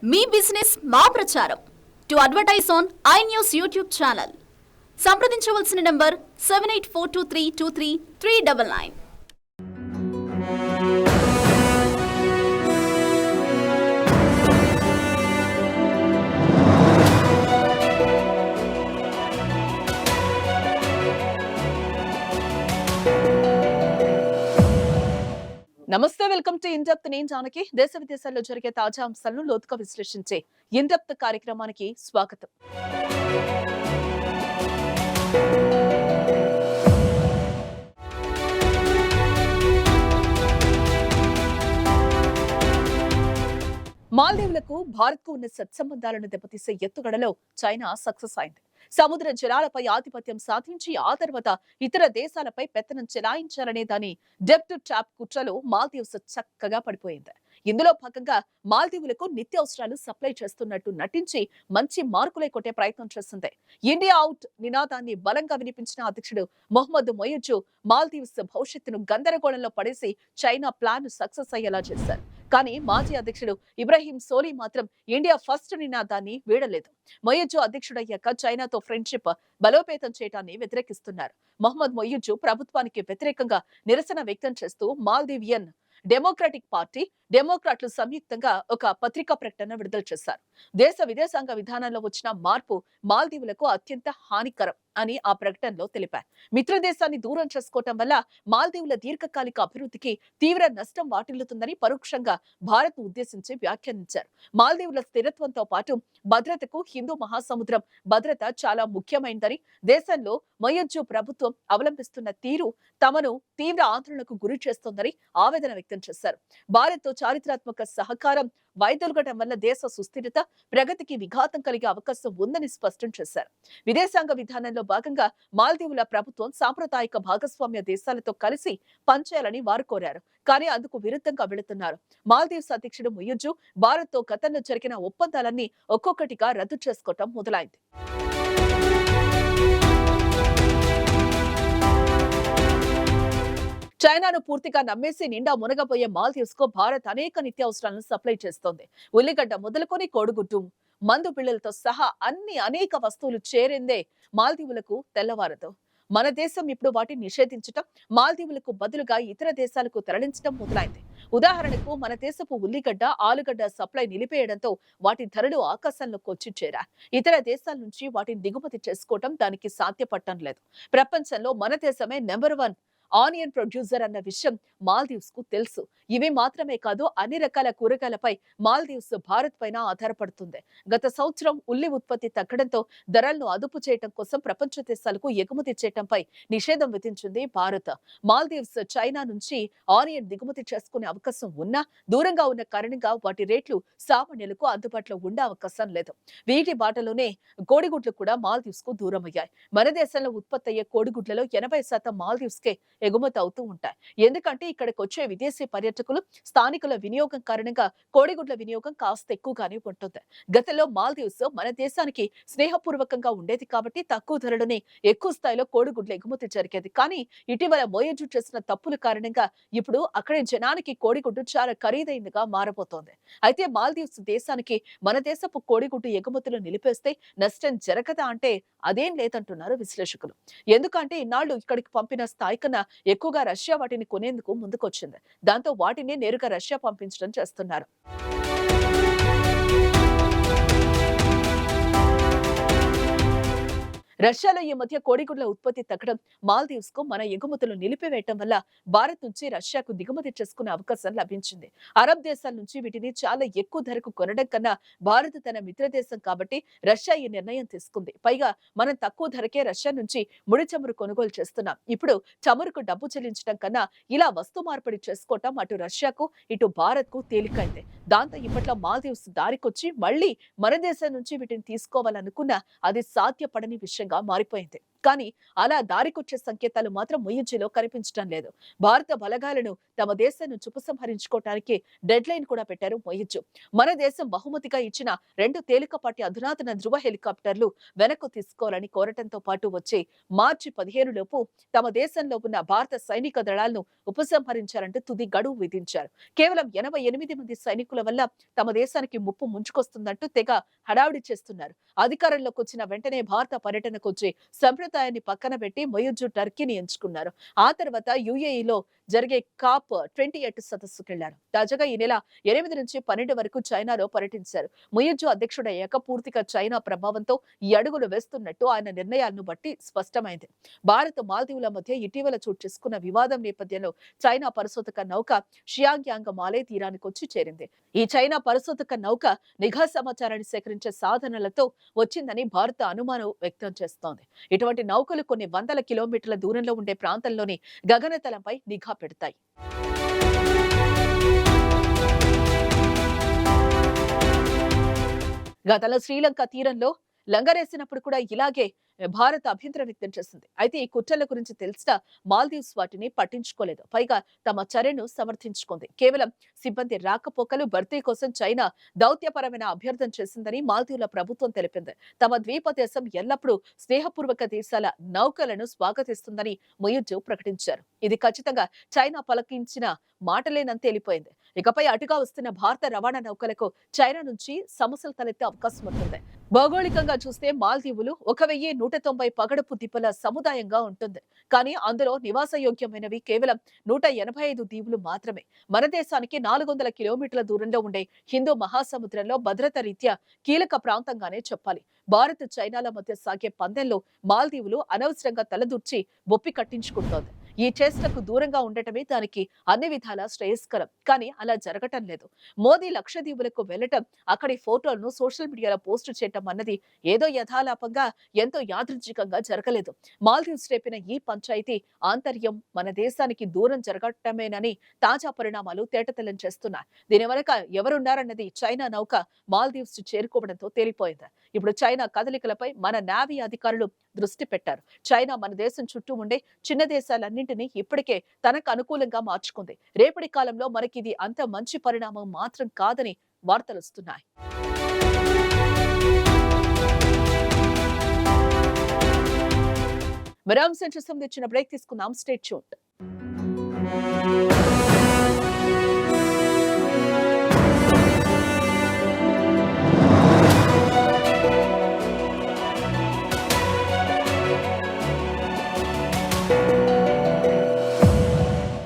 మీ business మా ప్రచారం to advertise on iNews YouTube channel సంప్రదించవలసిన నంబర్ 7842323399. నమస్తే, వెల్కమ్ టు ఇన్డెప్త్. నేను జానకి. దేశ విదేశాల్లో జరిగే తాజా అంశాలను లోతుగా విశ్లేషించే ఇన్డెప్త్ కార్యక్రమానికి స్వాగతం. మాల్దీవులకు భారత్ కు ఉన్న సత్సంబంధాలను దెబ్బతీసే ఎత్తుగడలో చైనా సక్సెస్ అయింది. సముద్ర జలాలపై ఆధిపత్యం సాధించి ఆ తర్వాత ఇతర దేశాలపై పెత్తనం చెలాయించాలనే దాని డెప్త్ ట్రాప్ కుట్రలో మాల్దీవ్స్ చక్కగా పడిపోయింది. ఇందులో భాగంగా మాల్దీవులకు నిత్యావసరాలు సప్లై చేస్తున్నట్టు నటించి మంచి మార్కులై కొట్టే ప్రయత్నం చేసింది. ఇండియా అవుట్ నినాదాన్ని బలంగా వినిపించిన అధ్యక్షుడు మొహమ్మద్ మొయిజ్జు మాల్దీవ్స్ భవిష్యత్తును గందరగోళంలో పడేసి చైనా ప్లాన్ సక్సెస్ అయ్యేలా చేశారు. కానీ మాజీ అధ్యక్షుడు ఇబ్రాహీం సోలీ మాత్రం ఇండియా ఫస్ట్ నినాదాన్ని వీడలేదు. మొయిజ్జు అధ్యక్షుడయ్యాక చైనాతో ఫ్రెండ్షిప్ బలోపేతం చేయడాన్ని వ్యతిరేకిస్తున్నారు. మొహమ్మద్ మొయిజ్జు ప్రభుత్వానికి వ్యతిరేకంగా నిరసన వ్యక్తం చేస్తూ మాల్దీవియన్ డెమోక్రాటిక్ పార్టీ, డెమోక్రాట్లు సంయుక్తంగా ఒక పత్రికా ప్రకటన విడుదల చేశారు. దేశ విదేశాంగ విధానంలో వచ్చిన మార్పు మాల్దీవులకు అత్యంత హానికరం అని ఆ ప్రకటనలో తెలిపారు. మిత్ర దేశాన్ని దూరం చేసుకోవటం వల్ల మాల్దీవుల దీర్ఘకాలిక అభివృద్ధికి తీవ్ర నష్టం వాటిల్లుతుందని పరోక్షంగా భారత్ ఉద్దేశించి వ్యాఖ్యానించారు. మాల్దీవుల స్థిరత్వంతో పాటు భద్రతకు హిందూ మహాసముద్రం భద్రత చాలా ముఖ్యమైనదని, దేశంలో మొయిజ్జు ప్రభుత్వం అవలంబిస్తున్న తీరు తమను తీవ్ర ఆందోళనకు గురి చేస్తోందని ఆవేదన వ్యక్తం చేశారు. భారత్ తో చారిత్రాత్మక సహకారం వైదొలగడం వల్ల దేశ సుస్థిరత, ప్రగతికి విఘాతం కలిగే అవకాశం ఉందని స్పష్టం చేశారు. విదేశాంగ విధానంలో భాగంగా మాల్దీవుల ప్రభుత్వం సాంప్రదాయిక భాగస్వామ్య దేశాలతో కలిసి పనిచేయాలని వారు కోరారు. కానీ అందుకు విరుద్ధంగా వెళుతున్నారు. మాల్దీవ్స్ అధ్యక్షుడు మొయిజ్జు భారత్ తో గతంలో జరిగిన ఒప్పందాలన్నీ ఒక్కొక్కటిగా రద్దు చేసుకోవటం మొదలైంది. చైనాను పూర్తిగా నమ్మేసి నిండా మునగబోయే మాల్దీవ్స్ కు భారత్ అనేక నిత్యావసరాలను సప్లై చేస్తోంది. ఉల్లిగడ్డ మొదలుకొని కోడిగుడ్డు, మందు పిల్లలతో సహా అనేక వస్తువులు చేరిందే మాల్దీవులకు తెల్లవారదు. మన దేశం ఇప్పుడు వాటిని నిషేధించటం, మాల్దీవులకు బదులుగా ఇతర దేశాలకు తరలించడం మొదలైంది. ఉదాహరణకు మన దేశపు ఉల్లిగడ్డ, ఆలుగడ్డ సప్లై నిలిపేయడంతో వాటి ధరలు ఆకాశంలోకి వచ్చి చేరా. ఇతర దేశాల నుంచి వాటిని దిగుమతి చేసుకోవటం దానికి సాధ్యపడటం లేదు. ప్రపంచంలో మన దేశమే నెంబర్ 1 ఆనియన్ ప్రొడ్యూసర్ అన్న విషయం మాల్దీవ్స్ కు తెలుసు. ఇవి మాత్రమే కాదు, అన్ని రకాల కూరగాయలపై మాల్దీవ్స్ భారత్ పైన ఆధారపడుతుంది. గత సంవత్సరం ఉల్లి ఉత్పత్తి తగ్గడంతో ధరలను అదుపు చేయడం కోసం ప్రపంచ దేశాలకు ఎగుమతి చేయడంపై నిషేధం విధించింది భారత్. మాల్దీవ్స్ చైనా నుంచి ఆనియన్ దిగుమతి చేసుకునే అవకాశం ఉన్నా దూరంగా ఉన్న కారణంగా వాటి రేట్లు సామాన్యులకు అందుబాటులో ఉండే అవకాశం లేదు. వీటి బాటలోనే కోడిగుడ్లు కూడా మాల్దీవ్స్ కు దూరం అయ్యాయి. మన దేశంలో ఉత్పత్తి అయ్యే కోడిగుడ్లలో 80% మాల్దీవ్స్ కే ఎగుమతి అవుతూ ఉంటాయి. ఎందుకంటే ఇక్కడికి వచ్చే విదేశీ పర్యాటకులు, స్థానికుల వినియోగం కారణంగా కోడిగుడ్ల వినియోగం కాస్త ఎక్కువగానే ఉంటుంది. గతంలో మాల్దీవ్స్ మన దేశానికి స్నేహపూర్వకంగా ఉండేది కాబట్టి తక్కువ ధరలోనే ఎక్కువ స్థాయిలో కోడిగుడ్ల ఎగుమతి జరిగేది. కానీ ఇటీవల మొయిజ్జు చేసిన తప్పుల కారణంగా ఇప్పుడు అక్కడి జనానికి కోడిగుడ్డు చాలా ఖరీదైనదిగా మారబోతోంది. అయితే మాల్దీవ్స్ దేశానికి మన దేశపు కోడిగుడ్డు ఎగుమతులు నిలిపేస్తే నష్టం జరగదా అంటే అదేం లేదంటున్నారు విశ్లేషకులు. ఎందుకంటే ఇన్నాళ్లు ఇక్కడికి పంపిన స్థాయి కన్నా ఎక్కువగా రష్యా వాటిని కొనేందుకు ముందుకొచ్చింది. దాంతో వాటిని నేరుగా రష్యా పంపించడం చేస్తున్నారు. రష్యాలో ఈ మధ్య కోడిగుడ్ల ఉత్పత్తి తగ్గడం, మాల్దీవ్స్ కు మన ఎగుమతులు నిలిపివేయటం వల్ల భారత్ నుంచి రష్యాకు దిగుమతి చేసుకునే అవకాశం లభించింది. అరబ్ దేశాల నుంచి వీటిని చాలా ఎక్కువ ధరకు కొనడం కన్నా భారత్ తన మిత్ర దేశం కాబట్టి రష్యా ఈ నిర్ణయం తీసుకుంది. పైగా మనం తక్కువ ధరకే రష్యా నుంచి ముడి చమురు కొనుగోలు చేస్తున్నాం. ఇప్పుడు చమురుకు డబ్బు చెల్లించడం కన్నా ఇలా వస్తు మార్పిడి చేసుకోవటం అటు రష్యాకు ఇటు భారత్ కు తేలికైంది. దాంతో ఇప్పట్లో మాల్దీవ్స్ దారికొచ్చి మళ్లీ మన దేశం నుంచి వీటిని తీసుకోవాలనుకున్నా అది సాధ్యపడని విషయంగా మారిపోయింది. కానీ అలా దారికొచ్చే సంకేతాలు మాత్రం ముయిజ్జీలో కనిపించడం లేదు. భారత బలగాలను తమ దేశం నుంచి ఉపసంహరించుకోవటానికి డెడ్ లైన్ కూడా పెట్టారు ముయిజ్జు. మన దేశం బహుమతిగా ఇచ్చిన 2 తేలికపాటి అధునాతన ధృవ హెలికాప్టర్లు వెనక్కు తీసుకోవాలని కోరటంతో పాటు వచ్చే మార్చి 15 లోపు తమ దేశంలో ఉన్న భారత సైనిక దళాలను ఉపసంహరించారంటూ తుది గడువు విధించారు. కేవలం 88 మంది సైనికుల వల్ల తమ దేశానికి ముప్పు ముంచుకొస్తుందంటూ తెగ హడావిడి చేస్తున్నారు. అధికారంలోకి వచ్చిన వెంటనే భారత పర్యటనకు వచ్చే సంప్రదాయాన్ని పక్కన పెట్టి ముయిజ్జు టర్కీని ఎంచుకున్నారు. ఆ తర్వాత యుఏఈలో జరిగే COP 28 సదస్సుకెళ్లారు. తాజాగా ఈ నెల 8 నుంచి 12 వరకు చైనాలో పర్యటించారు. ముయిజ్జు అధ్యక్షుడయ్యాక పూర్తిగా చైనా ప్రభావంతో ఈ అడుగులు వేస్తున్నట్టు ఆయన నిర్ణయాలను బట్టి స్పష్టమైంది. భారత్ మాల్దీవుల మధ్య ఇటీవల చోటు చేసుకున్న వివాదం నేపథ్యంలో చైనా పరిశోధక నౌక షియాంగ్యాంగ్ మాలే తీరానికి వచ్చి చేరింది. ఈ చైనా పరిశోధక నౌక నిఘా సమాచారాన్ని సేకరించే సాధనాలతో వచ్చిందని భారత అనుమానం వ్యక్తం చేస్తోంది. ఇటువంటి నౌకలు కొన్ని వందల కిలోమీటర్ల దూరంలో ఉండే ప్రాంతంలోని గగనతలంపై నిఘా పెడతాయి. గతంలో శ్రీలంక తీరంలో లంగరేసినప్పుడు కూడా ఇలాగే భారత్ అభ్యంతరం వ్యక్తం చేసింది. అయితే ఈ కుట్రల గురించి తెలిసిన మాల్దీవ్స్ వాటిని పట్టించుకోలేదు. పైగా తమ చర్యను సమర్థించుకుంది. కేవలం సిబ్బంది రాకపోకలు భర్తీ కోసం చైనా దౌత్యపరమైన అభ్యర్థన చేసిందని మాల్దీవుల ప్రభుత్వం తెలిపింది. తమ ద్వీప దేశం ఎల్లప్పుడూ స్నేహపూర్వక దేశాల నౌకలను స్వాగతిస్తుందని ముయిజ్జు ప్రకటించారు. ఇది ఖచ్చితంగా చైనా పలికించిన మాటలేనని తేలిపోయింది. ఇకపై అటుగా వస్తున్న భారత రవాణా నౌకలకు చైనా నుంచి సమస్యలు తలెత్తే అవకాశం ఉంటుంది. భౌగోళికంగా చూస్తే మాల్దీవులు 1190 పగడపు దిబ్బల సముదాయంగా ఉంటుంది. కానీ అందులో నివాసయోగ్యమైనవి కేవలం 185 దీవులు మాత్రమే. మన దేశానికి 400 కిలోమీటర్ల దూరంలో ఉండే హిందూ మహాసముద్రంలో భద్రత రీత్యా కీలక ప్రాంతంగానే చెప్పాలి. భారత్ చైనాల మధ్య సాగే పందెంలో మాల్దీవులు అనవసరంగా తలదూర్చి బొప్పి కట్టించుకుంటోంది. ఈ చేష్టకు దూరంగా ఉండటమే దానికి అన్ని విధాలా శ్రేయస్కరం. కానీ అలా జరగటం లేదు. మోదీ లక్షద్వీపులకు వెళ్లటం, అక్కడి ఫోటోలను సోషల్ మీడియాలో పోస్టు చేయటం అన్నది ఏదో యథాలాపంగా ఎంతో యాదృచ్ఛికంగా జరగలేదు. మాల్దీవ్స్ రేపిన ఈ పంచాయతీ ఆంతర్యం మన దేశానికి దూరం జరగటమేనని తాజా పరిణామాలు తేటతెల్లం చేస్తున్నాయి. దీని వెనక ఎవరున్నారన్నది చైనా నౌక మాల్దీవ్స్ చేరుకోవడంతో తేలిపోయింది. ఇప్పుడు చైనా కదలికలపై మన నేవీ అధికారులు దృష్టి పెట్టారు. చైనా మన దేశం చుట్టూ ఉండే చిన్న దేశాలన్నింటినీ ఇప్పటికే తనకు అనుకూలంగా మార్చుకుంది. రేపటి కాలంలో మనకి ఇది అంత మంచి పరిణామం మాత్రం కాదని వార్తలొస్తున్నాయి. మరో అంశం చూసి బ్రేక్ తీసుకుందాం. Stay tuned.